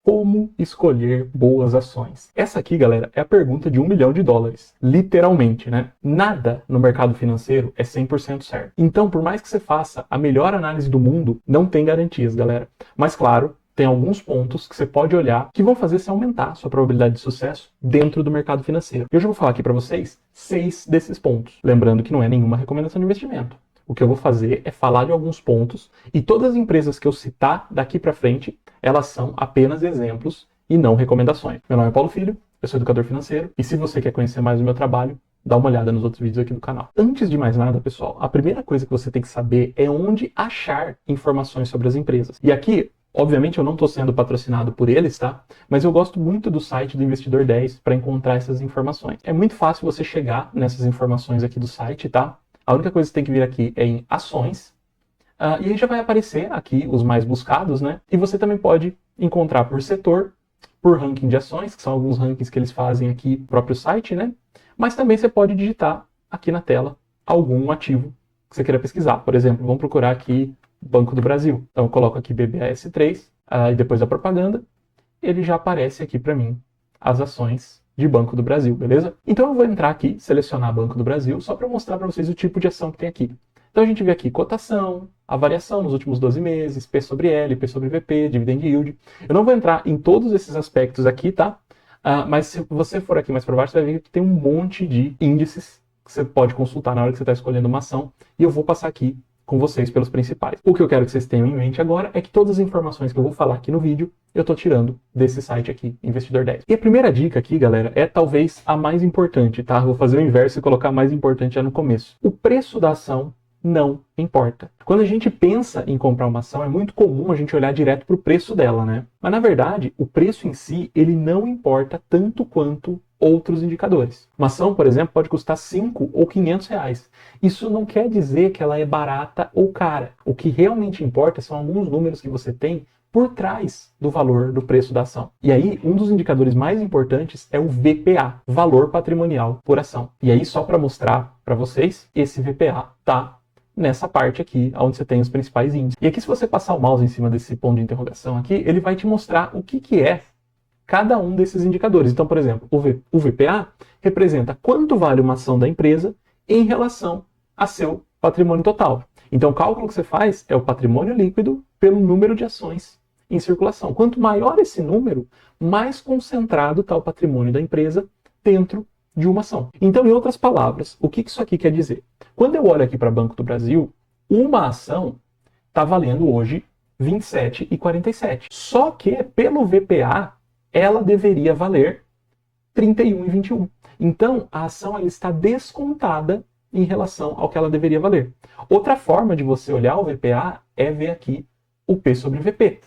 Como escolher boas ações? Essa aqui, galera, é a pergunta de $1 milhão. Literalmente, né? Nada no mercado financeiro é 100% certo. Então, por mais que você faça a melhor análise do mundo, não tem garantias, galera. Mas, claro, tem alguns pontos que você pode olhar que vão fazer você aumentar a sua probabilidade de sucesso dentro do mercado financeiro. Eu já vou falar aqui para vocês 6 desses pontos. Lembrando que não é nenhuma recomendação de investimento. O que eu vou fazer é falar de alguns pontos e todas as empresas que eu citar daqui para frente, elas são apenas exemplos e não recomendações. Meu nome é Paulo Filho, eu sou educador financeiro e se você quer conhecer mais do meu trabalho, dá uma olhada nos outros vídeos aqui do canal. Antes de mais nada, pessoal, a primeira coisa que você tem que saber é onde achar informações sobre as empresas. E aqui, obviamente, eu não estou sendo patrocinado por eles, tá? Mas eu gosto muito do site do Investidor 10 para encontrar essas informações. É muito fácil você chegar nessas informações aqui do site, tá? A única coisa que você tem que vir aqui é em ações, e aí já vai aparecer aqui os mais buscados, né? E você também pode encontrar por setor, por ranking de ações, que são alguns rankings que eles fazem aqui no próprio site, né? Mas também você pode digitar aqui na tela algum ativo que você queira pesquisar. Por exemplo, vamos procurar aqui Banco do Brasil. Então eu coloco aqui BBAS3, e depois da propaganda, ele já aparece aqui para mim as ações de Banco do Brasil, beleza? Então eu vou entrar aqui, selecionar Banco do Brasil, só para mostrar para vocês o tipo de ação que tem aqui. Então a gente vê aqui cotação, a variação nos últimos 12 meses, P sobre L, P sobre VP, dividend yield. Eu não vou entrar em todos esses aspectos aqui, tá? Mas se você for aqui mais para baixo, você vai ver que tem um monte de índices que você pode consultar na hora que você está escolhendo uma ação. E eu vou passar aqui com vocês pelos principais. O que eu quero que vocês tenham em mente agora é que todas as informações que eu vou falar aqui no vídeo, eu estou tirando desse site aqui, Investidor 10. E a primeira dica aqui, galera, é talvez a mais importante, tá? Eu vou fazer o inverso e colocar a mais importante já no começo. O preço da ação não importa. Quando a gente pensa em comprar uma ação, é muito comum a gente olhar direto para o preço dela, né? Mas na verdade, o preço em si, ele não importa tanto quanto outros indicadores. Uma ação, por exemplo, pode custar 5 ou 500 reais. Isso não quer dizer que ela é barata ou cara. O que realmente importa são alguns números que você tem por trás do valor do preço da ação. E aí, um dos indicadores mais importantes é o VPA, Valor Patrimonial por Ação. E aí, só para mostrar para vocês, esse VPA tá nessa parte aqui, onde você tem os principais índices. E aqui, se você passar o mouse em cima desse ponto de interrogação aqui, ele vai te mostrar o que é cada um desses indicadores. Então, por exemplo, o VPA representa quanto vale uma ação da empresa em relação a seu patrimônio total. Então, o cálculo que você faz é o patrimônio líquido pelo número de ações em circulação. Quanto maior esse número, mais concentrado está o patrimônio da empresa dentro de uma ação. Então, em outras palavras, o que isso aqui quer dizer? Quando eu olho aqui para Banco do Brasil, uma ação está valendo hoje R$ 27,47. Só que, pelo VPA, ela deveria valer R$ 31,21. Então, a ação ela está descontada em relação ao que ela deveria valer. Outra forma de você olhar o VPA é ver aqui o P sobre VP.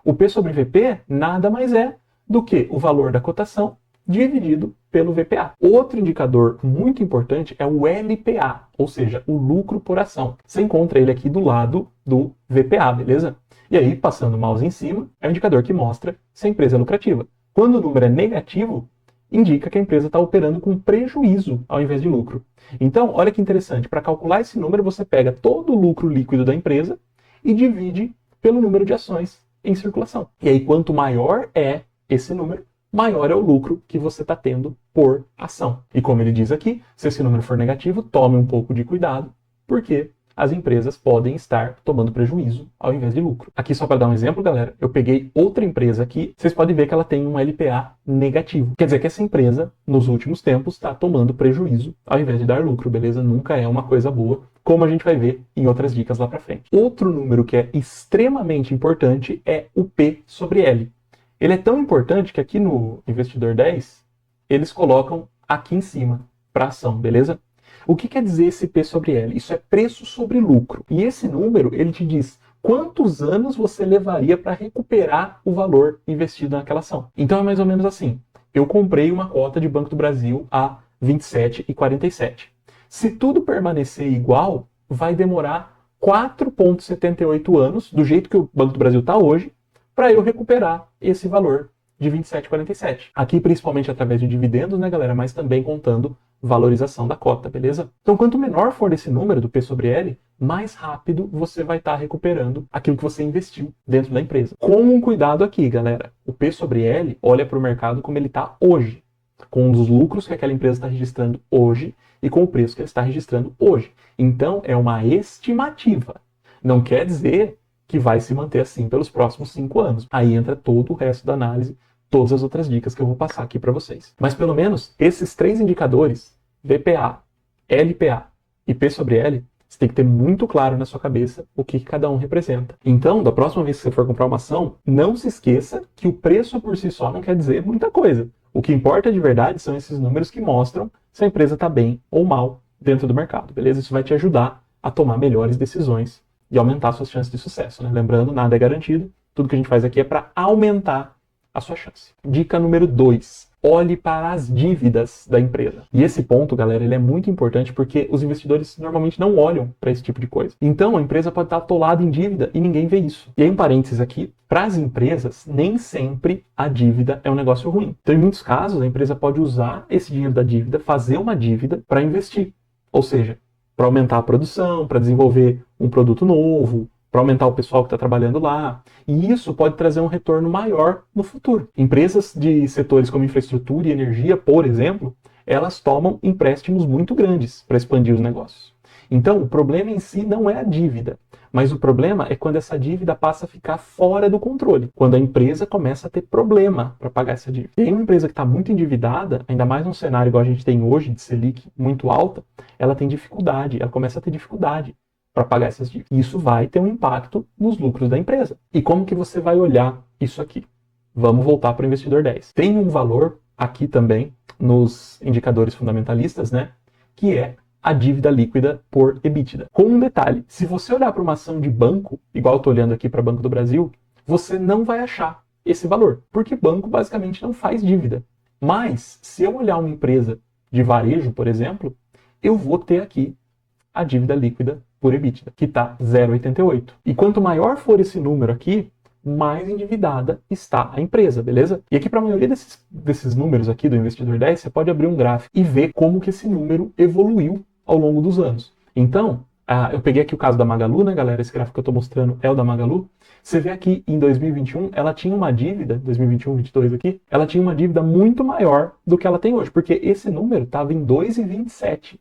O P sobre VP nada mais é do que o valor da cotação dividido pelo VPA. Outro indicador muito importante é o LPA, ou seja, o lucro por ação. Você encontra ele aqui do lado do VPA, beleza? E aí, passando o mouse em cima, é um indicador que mostra se a empresa é lucrativa. Quando o número é negativo, indica que a empresa está operando com prejuízo ao invés de lucro. Então, olha que interessante, para calcular esse número, você pega todo o lucro líquido da empresa e divide pelo número de ações em circulação. E aí, quanto maior é esse número, maior é o lucro que você está tendo por ação. E como ele diz aqui, se esse número for negativo, tome um pouco de cuidado, porque as empresas podem estar tomando prejuízo ao invés de lucro. Aqui só para dar um exemplo, galera, eu peguei outra empresa aqui, vocês podem ver que ela tem um LPA negativo. Quer dizer que essa empresa, nos últimos tempos, está tomando prejuízo ao invés de dar lucro, beleza? Nunca é uma coisa boa, como a gente vai ver em outras dicas lá para frente. Outro número que é extremamente importante é o P sobre L. Ele é tão importante que aqui no Investidor 10, eles colocam aqui em cima, para ação, beleza? O que quer dizer esse P sobre L? Isso é preço sobre lucro. E esse número, ele te diz quantos anos você levaria para recuperar o valor investido naquela ação. Então é mais ou menos assim. Eu comprei uma cota de Banco do Brasil a R$ 27,47. Se tudo permanecer igual, vai demorar 4,78 anos, do jeito que o Banco do Brasil está hoje, para eu recuperar esse valor de 27,47. Aqui principalmente através de dividendos, né, galera? Mas também contando valorização da cota, beleza? Então, quanto menor for esse número do P sobre L, mais rápido você vai estar recuperando aquilo que você investiu dentro da empresa. Com um cuidado aqui, galera. O P sobre L olha para o mercado como ele está hoje, com os lucros que aquela empresa está registrando hoje e com o preço que ela está registrando hoje. Então, é uma estimativa. Não quer dizer que vai se manter assim pelos próximos 5 anos. Aí entra todo o resto da análise, todas as outras dicas que eu vou passar aqui para vocês. Mas pelo menos esses 3 indicadores, VPA, LPA e P sobre L, você tem que ter muito claro na sua cabeça o que cada um representa. Então, da próxima vez que você for comprar uma ação, não se esqueça que o preço por si só não quer dizer muita coisa. O que importa de verdade são esses números que mostram se a empresa está bem ou mal dentro do mercado, beleza? Isso vai te ajudar a tomar melhores decisões e aumentar suas chances de sucesso, né? Lembrando, nada é garantido. Tudo que a gente faz aqui é para aumentar a sua chance. Dica número 2. Olhe para as dívidas da empresa. E esse ponto, galera, ele é muito importante porque os investidores normalmente não olham para esse tipo de coisa. Então, a empresa pode estar atolada em dívida e ninguém vê isso. E aí, um parênteses aqui, para as empresas, nem sempre a dívida é um negócio ruim. Então, em muitos casos, a empresa pode usar esse dinheiro da dívida, fazer uma dívida para investir. Ou seja, para aumentar a produção, para desenvolver um produto novo, para aumentar o pessoal que está trabalhando lá. E isso pode trazer um retorno maior no futuro. Empresas de setores como infraestrutura e energia, por exemplo, elas tomam empréstimos muito grandes para expandir os negócios. Então, o problema em si não é a dívida, mas o problema é quando essa dívida passa a ficar fora do controle, quando a empresa começa a ter problema para pagar essa dívida. E uma empresa que está muito endividada, ainda mais num cenário igual a gente tem hoje, de Selic muito alta, ela tem dificuldade, ela começa a ter dificuldade para pagar essas dívidas. Isso vai ter um impacto nos lucros da empresa. E como que você vai olhar isso aqui? Vamos voltar para o investidor 10. Tem um valor aqui também nos indicadores fundamentalistas, né? Que é a dívida líquida por EBITDA. Com um detalhe, se você olhar para uma ação de banco, igual eu estou olhando aqui para Banco do Brasil, você não vai achar esse valor, porque banco basicamente não faz dívida. Mas, se eu olhar uma empresa de varejo, por exemplo, eu vou ter aqui a dívida líquida por EBITDA, que está 0,88. E quanto maior for esse número aqui, mais endividada está a empresa, beleza? E aqui para a maioria desses números aqui do investidor 10, você pode abrir um gráfico e ver como que esse número evoluiu ao longo dos anos. Então, eu peguei aqui o caso da Magalu, né, galera? Esse gráfico que eu estou mostrando é o da Magalu. Você vê aqui, em 2021, ela tinha uma dívida, 2021, 2022 aqui, ela tinha uma dívida muito maior do que ela tem hoje, porque esse número estava em 2,27.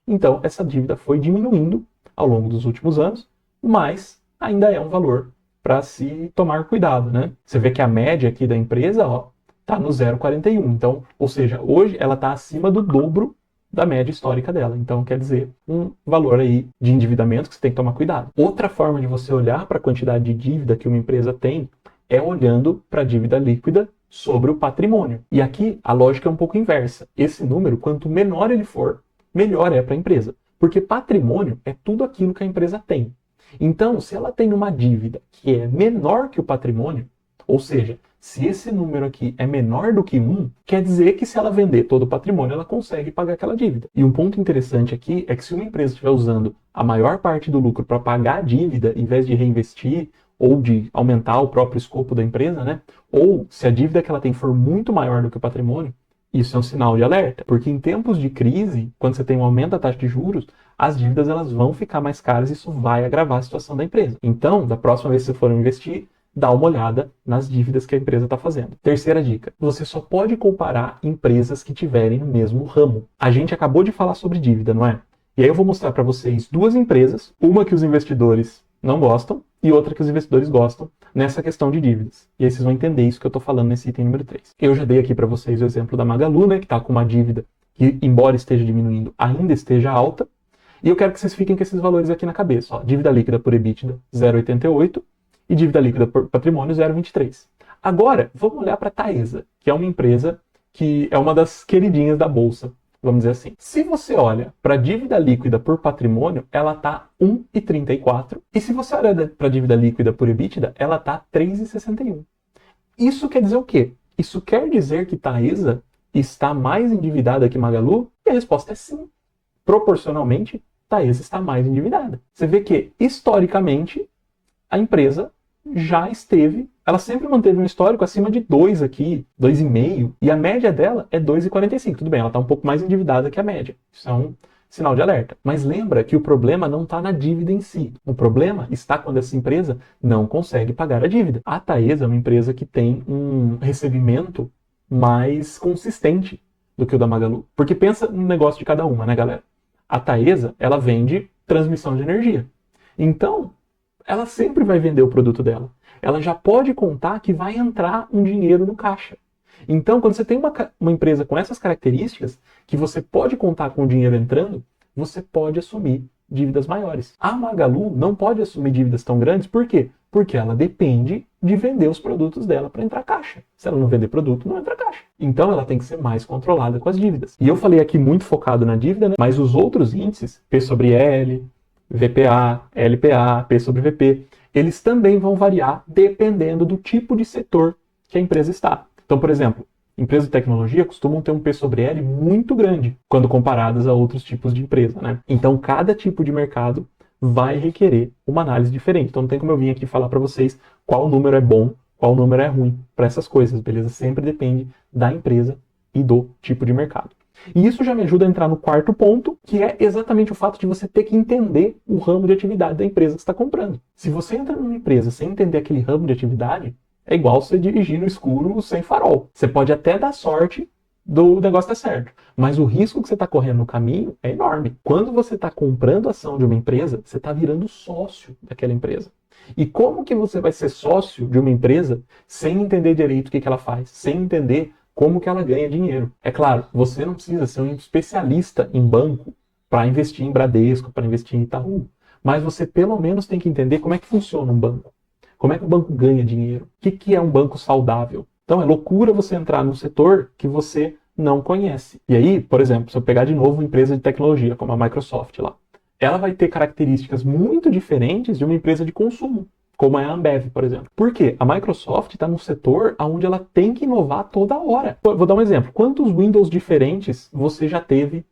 Então, essa dívida foi diminuindo ao longo dos últimos anos, mas ainda é um valor para se tomar cuidado, né? Você vê que a média aqui da empresa, ó, tá no 0,41. Então, ou seja, hoje ela está acima do dobro da média histórica dela. Então, quer dizer, um valor aí de endividamento que você tem que tomar cuidado. Outra forma de você olhar para a quantidade de dívida que uma empresa tem é olhando para a dívida líquida sobre o patrimônio. E aqui a lógica é um pouco inversa. Esse número, quanto menor ele for, melhor é para a empresa. Porque patrimônio é tudo aquilo que a empresa tem. Então, se ela tem uma dívida que é menor que o patrimônio, ou seja, se esse número aqui é menor do que 1, quer dizer que se ela vender todo o patrimônio, ela consegue pagar aquela dívida. E um ponto interessante aqui é que se uma empresa estiver usando a maior parte do lucro para pagar a dívida, em vez de reinvestir ou de aumentar o próprio escopo da empresa, né? Ou se a dívida que ela tem for muito maior do que o patrimônio, isso é um sinal de alerta, porque em tempos de crise, quando você tem um aumento da taxa de juros, as dívidas elas vão ficar mais caras e isso vai agravar a situação da empresa. Então, da próxima vez que você for investir, dá uma olhada nas dívidas que a empresa está fazendo. Terceira dica, você só pode comparar empresas que tiverem no mesmo ramo. A gente acabou de falar sobre dívida, não é? E aí eu vou mostrar para vocês duas empresas, uma que os investidores não gostam e outra que os investidores gostam, nessa questão de dívidas. E aí vocês vão entender isso que eu estou falando nesse item número 3. Eu já dei aqui para vocês o exemplo da Magalu, né, que está com uma dívida que, embora esteja diminuindo, ainda esteja alta. E eu quero que vocês fiquem com esses valores aqui na cabeça. Ó, dívida líquida por EBITDA, 0,88 e dívida líquida por patrimônio, 0,23. Agora, vamos olhar para a Taesa, que é uma empresa que é uma das queridinhas da Bolsa, vamos dizer assim. Se você olha para a dívida líquida por patrimônio, ela está 1,34. E se você olha para a dívida líquida por EBITDA, ela está 3,61. Isso quer dizer o quê? Isso quer dizer que Taesa está mais endividada que Magalu? E a resposta é sim. Proporcionalmente, Taesa está mais endividada. Você vê que, historicamente, a empresa já esteve ela sempre manteve um histórico acima de 2 aqui, 2,5, e a média dela é 2,45. Tudo bem, ela está um pouco mais endividada que a média. Isso é um sinal de alerta. Mas lembra que o problema não está na dívida em si. O problema está quando essa empresa não consegue pagar a dívida. A Taesa é uma empresa que tem um recebimento mais consistente do que o da Magalu. Porque pensa no negócio de cada uma, né, galera? A Taesa, ela vende transmissão de energia. Então, ela sempre vai vender o produto dela. Ela já pode contar que vai entrar um dinheiro no caixa. Então, quando você tem uma empresa com essas características, que você pode contar com o dinheiro entrando, você pode assumir dívidas maiores. A Magalu não pode assumir dívidas tão grandes, por quê? Porque ela depende de vender os produtos dela para entrar caixa. Se ela não vender produto, não entra caixa. Então ela tem que ser mais controlada com as dívidas. E eu falei aqui muito focado na dívida, né? Mas os outros índices, P sobre L, VPA, LPA, P sobre VP, eles também vão variar dependendo do tipo de setor que a empresa está. Então, por exemplo, empresas de tecnologia costumam ter um P sobre L muito grande quando comparadas a outros tipos de empresa, né? Então, cada tipo de mercado vai requerer uma análise diferente. Então, não tem como eu vir aqui falar para vocês qual número é bom, qual número é ruim para essas coisas, beleza? Sempre depende da empresa e do tipo de mercado. E isso já me ajuda a entrar no quarto ponto, que é exatamente o fato de você ter que entender o ramo de atividade da empresa que você está comprando. Se você entra numa empresa sem entender aquele ramo de atividade, é igual você dirigir no escuro sem farol. Você pode até dar sorte do negócio dar certo, mas o risco que você está correndo no caminho é enorme. Quando você está comprando ação de uma empresa, você está virando sócio daquela empresa. E como que você vai ser sócio de uma empresa sem entender direito o que ela faz, sem entender como que ela ganha dinheiro? É claro, você não precisa ser um especialista em banco para investir em Bradesco, para investir em Itaú, mas você pelo menos tem que entender como é que funciona um banco. Como é que o banco ganha dinheiro? O que é um banco saudável? Então é loucura você entrar num setor que você não conhece. E aí, por exemplo, se eu pegar de novo uma empresa de tecnologia, como a Microsoft lá, ela vai ter características muito diferentes de uma empresa de consumo, como é a Ambev, por exemplo. Por quê? A Microsoft está num setor onde ela tem que inovar toda hora. Vou dar um exemplo. Quantos Windows diferentes você já teve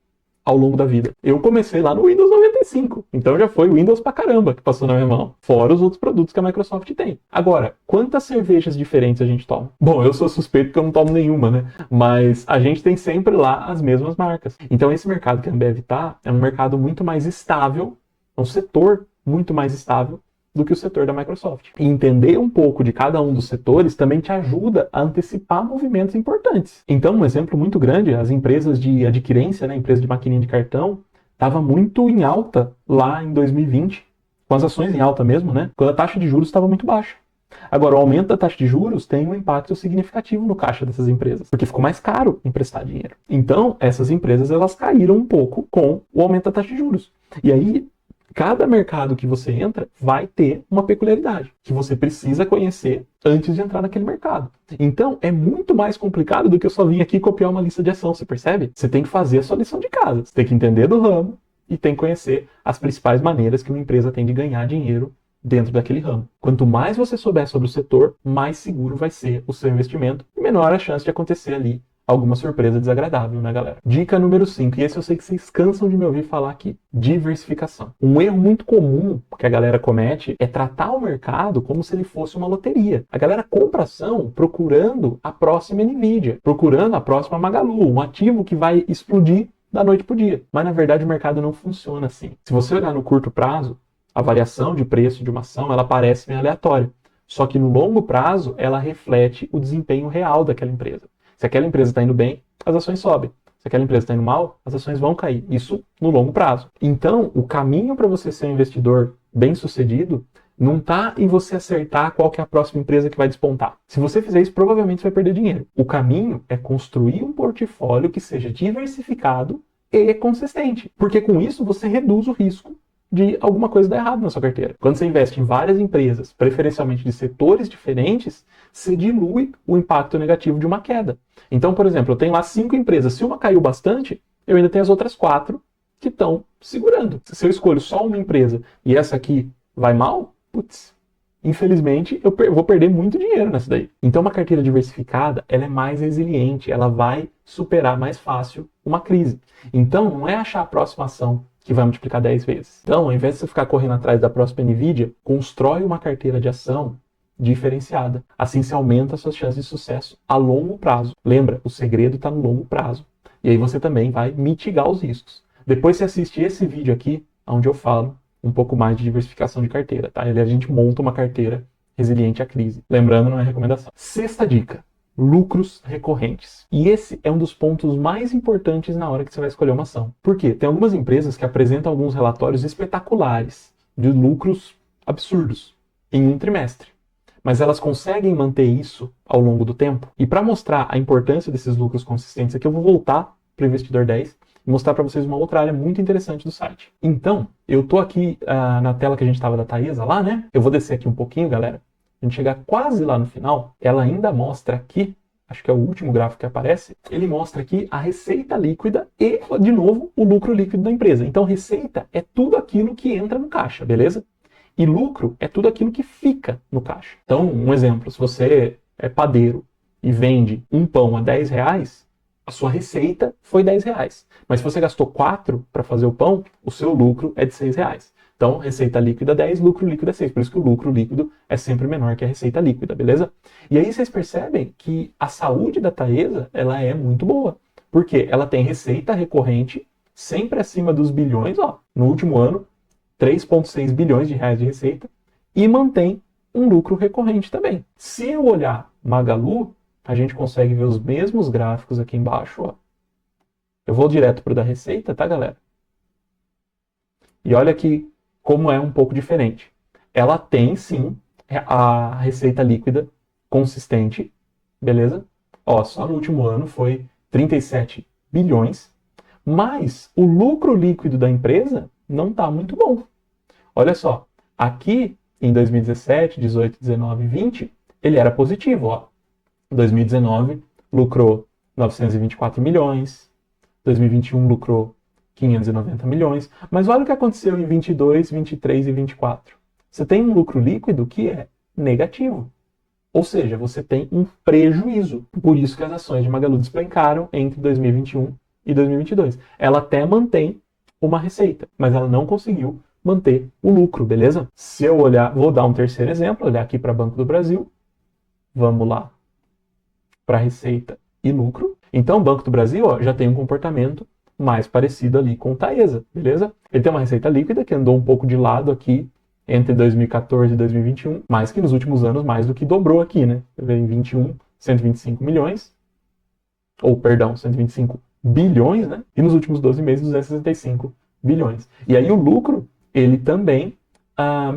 ao longo da vida? Eu comecei lá no Windows 95, então já foi Windows pra caramba que passou na minha mão, fora os outros produtos que a Microsoft tem. Agora, quantas cervejas diferentes a gente toma? Bom, eu sou suspeito porque eu não tomo nenhuma, né? Mas a gente tem sempre lá as mesmas marcas. Então esse mercado que a Ambev tá, é um mercado muito mais estável, é um setor muito mais estável do que o setor da Microsoft. E entender um pouco de cada um dos setores também te ajuda a antecipar movimentos importantes. Então, um exemplo muito grande, as empresas de adquirência, né, empresa de maquininha de cartão, estava muito em alta lá em 2020, com as ações em alta mesmo, né, quando a taxa de juros estava muito baixa. Agora, o aumento da taxa de juros tem um impacto significativo no caixa dessas empresas, porque ficou mais caro emprestar dinheiro. Então, essas empresas elas caíram um pouco com o aumento da taxa de juros. E aí, cada mercado que você entra vai ter uma peculiaridade que você precisa conhecer antes de entrar naquele mercado. Então, é muito mais complicado do que eu só vir aqui copiar uma lista de ação, você percebe? Você tem que fazer a sua lição de casa. Você tem que entender do ramo e tem que conhecer as principais maneiras que uma empresa tem de ganhar dinheiro dentro daquele ramo. Quanto mais você souber sobre o setor, mais seguro vai ser o seu investimento e menor a chance de acontecer ali alguma surpresa desagradável, né, galera? Dica número 5, e esse eu sei que vocês cansam de me ouvir falar aqui: diversificação. Um erro muito comum que a galera comete é tratar o mercado como se ele fosse uma loteria. A galera compra ação procurando a próxima Nvidia, procurando a próxima Magalu, um ativo que vai explodir da noite pro dia. Mas na verdade o mercado não funciona assim. Se você olhar no curto prazo, a variação de preço de uma ação, ela parece meio aleatória. Só que no longo prazo, ela reflete o desempenho real daquela empresa. Se aquela empresa está indo bem, as ações sobem. Se aquela empresa está indo mal, as ações vão cair. Isso no longo prazo. Então, o caminho para você ser um investidor bem-sucedido não está em você acertar qual que é a próxima empresa que vai despontar. Se você fizer isso, provavelmente você vai perder dinheiro. O caminho é construir um portfólio que seja diversificado e consistente. Porque com isso você reduz o risco de alguma coisa dar errado na sua carteira. Quando você investe em várias empresas, preferencialmente de setores diferentes, você dilui o impacto negativo de uma queda. Então, por exemplo, eu tenho lá 5 empresas. Se uma caiu bastante, eu ainda tenho as outras 4 que estão segurando. Se eu escolho só uma empresa e essa aqui vai mal, putz, infelizmente eu vou perder muito dinheiro nessa daí. Então, uma carteira diversificada, ela é mais resiliente, ela vai superar mais fácil uma crise. Então, não é achar a próxima ação que vai multiplicar 10 vezes. Então, ao invés de você ficar correndo atrás da próxima Nvidia, constrói uma carteira de ação diferenciada. Assim se aumenta as suas chances de sucesso a longo prazo. Lembra, o segredo está no longo prazo. E aí você também vai mitigar os riscos. Depois você assiste esse vídeo aqui, onde eu falo um pouco mais de diversificação de carteira, tá? A gente monta uma carteira resiliente à crise. Lembrando, não é recomendação. Sexta dica: lucros recorrentes. E esse é um dos pontos mais importantes na hora que você vai escolher uma ação. Por quê? Tem algumas empresas que apresentam alguns relatórios espetaculares de lucros absurdos em um trimestre. Mas elas conseguem manter isso ao longo do tempo? E para mostrar a importância desses lucros consistentes aqui, eu vou voltar para o Investidor 10 e mostrar para vocês uma outra área muito interessante do site. Então, eu tô aqui na tela que a gente estava da Taesa lá, né? Eu vou descer aqui um pouquinho, galera. A gente chegar quase lá no final, ela ainda mostra aqui, acho que é o último gráfico que aparece, ele mostra aqui a receita líquida e, de novo, o lucro líquido da empresa. Então, receita é tudo aquilo que entra no caixa, beleza? E lucro é tudo aquilo que fica no caixa. Então, um exemplo, se você é padeiro e vende um pão a 10 reais, a sua receita foi 10 reais. Mas se você gastou 4 para fazer o pão, o seu lucro é de 6 reais. Então, receita líquida 10, lucro líquido é 6. Por isso que o lucro líquido é sempre menor que a receita líquida, beleza? E aí vocês percebem que a saúde da Taesa, ela é muito boa. Porque ela tem receita recorrente sempre acima dos bilhões, ó. No último ano, 3,6 bilhões de reais de receita e mantém um lucro recorrente também. Se eu olhar Magalu, a gente consegue ver os mesmos gráficos aqui embaixo, ó. Eu vou direto para o da receita, tá, galera? E olha aqui como é um pouco diferente. Ela tem, sim, a receita líquida consistente, beleza? Ó, só no último ano foi 37 bilhões, mas o lucro líquido da empresa não está muito bom. Olha só, aqui em 2017, 18, 19 e 20, ele era positivo. Ó. 2019 lucrou 924 milhões, 2021 lucrou 590 milhões, mas olha o que aconteceu em 22, 23 e 24. Você tem um lucro líquido que é negativo. Ou seja, você tem um prejuízo. Por isso que as ações de Magalu despencaram entre 2021 e 2022. Ela até mantém uma receita, mas ela não conseguiu manter o lucro, beleza? Se eu olhar, vou dar um terceiro exemplo, olhar aqui para Banco do Brasil. Vamos lá para receita e lucro. Então, o Banco do Brasil ó, já tem um comportamento mais parecido ali com o Taesa, beleza? Ele tem uma receita líquida que andou um pouco de lado aqui entre 2014 e 2021, mas que nos últimos anos mais do que dobrou aqui, né? Em 21, 125 milhões, ou perdão, 125 bilhões, né? E nos últimos 12 meses, 265 bilhões. E aí o lucro, ele também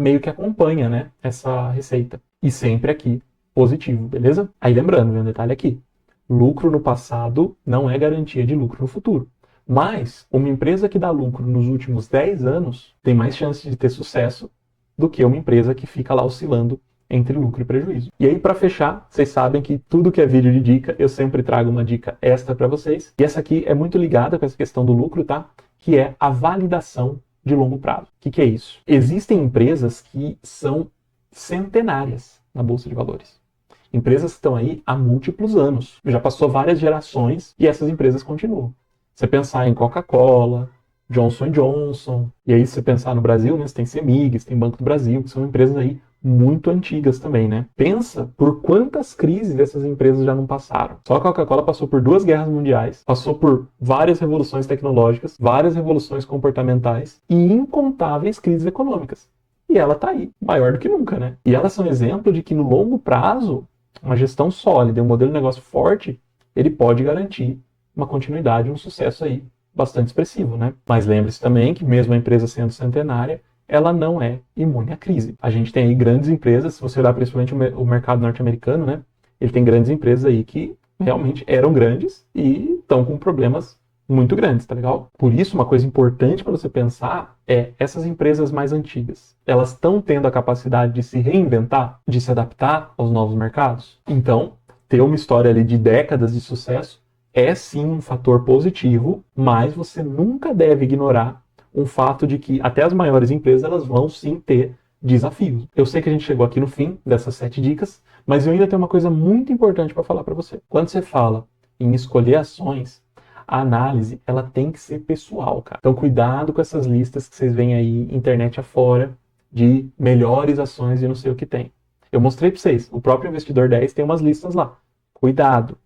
meio que acompanha, né, essa receita. E sempre aqui positivo, beleza? Aí lembrando, vem um detalhe aqui. Lucro no passado não é garantia de lucro no futuro. Mas uma empresa que dá lucro nos últimos 10 anos tem mais chance de ter sucesso do que uma empresa que fica lá oscilando entre lucro e prejuízo. E aí, para fechar, vocês sabem que tudo que é vídeo de dica, eu sempre trago uma dica extra para vocês. E essa aqui é muito ligada com essa questão do lucro, tá? Que é a validação de longo prazo. O que é isso? Existem empresas que são centenárias na Bolsa de Valores. Empresas que estão aí há múltiplos anos. Já passou várias gerações e essas empresas continuam. Você pensar em Coca-Cola, Johnson & Johnson, e aí se você pensar no Brasil, né, você tem Semig, você tem Banco do Brasil, que são empresas aí muito antigas também, né? Pensa por quantas crises essas empresas já não passaram. Só a Coca-Cola passou por 2 guerras mundiais, passou por várias revoluções tecnológicas, várias revoluções comportamentais e incontáveis crises econômicas. E ela tá aí, maior do que nunca, né? E elas são exemplo de que no longo prazo, uma gestão sólida, um modelo de negócio forte, ele pode garantir uma continuidade, um sucesso aí bastante expressivo, né? Mas lembre-se também que mesmo a empresa sendo centenária, ela não é imune à crise. A gente tem aí grandes empresas, se você olhar principalmente o mercado norte-americano, né? Ele tem grandes empresas aí que realmente eram grandes e estão com problemas muito grandes, tá legal? Por isso, uma coisa importante para você pensar é essas empresas mais antigas. Elas estão tendo a capacidade de se reinventar, de se adaptar aos novos mercados? Então, ter uma história ali de décadas de sucesso é sim um fator positivo, mas você nunca deve ignorar o fato de que até as maiores empresas elas vão sim ter desafios. Eu sei que a gente chegou aqui no fim dessas 7 dicas, mas eu ainda tenho uma coisa muito importante para falar para você. Quando você fala em escolher ações, a análise ela tem que ser pessoal, cara. Então cuidado com essas listas que vocês veem aí internet afora de melhores ações e não sei o que tem. Eu mostrei para vocês, o próprio Investidor 10 tem umas listas lá. Cuidado.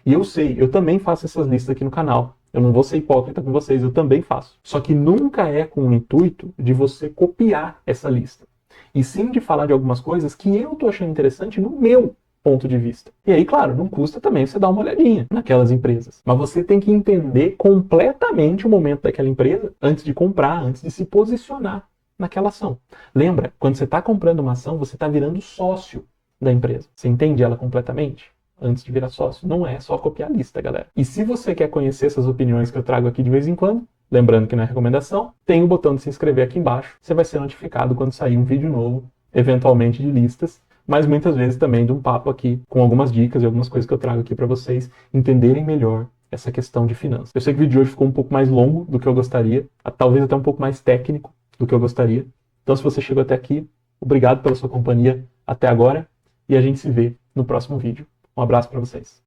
E eu sei, eu também faço essas listas aqui no canal. Eu não vou ser hipócrita com vocês, eu também faço. Só que nunca é com o intuito de você copiar essa lista. E sim de falar de algumas coisas que eu tô achando interessante no meu ponto de vista. E aí, claro, não custa também você dar uma olhadinha naquelas empresas. Mas você tem que entender completamente o momento daquela empresa antes de comprar, antes de se posicionar naquela ação. Lembra, quando você está comprando uma ação, você está virando sócio da empresa. Você entende ela completamente? Antes de virar sócio. Não é só copiar a lista, galera. E se você quer conhecer essas opiniões que eu trago aqui de vez em quando, lembrando que não é recomendação, tem o botão de se inscrever aqui embaixo. Você vai ser notificado quando sair um vídeo novo, eventualmente de listas, mas muitas vezes também de um papo aqui com algumas dicas e algumas coisas que eu trago aqui para vocês entenderem melhor essa questão de finanças. Eu sei que o vídeo de hoje ficou um pouco mais longo do que eu gostaria, talvez até um pouco mais técnico do que eu gostaria. Então, se você chegou até aqui, obrigado pela sua companhia até agora e a gente se vê no próximo vídeo. Um abraço para vocês.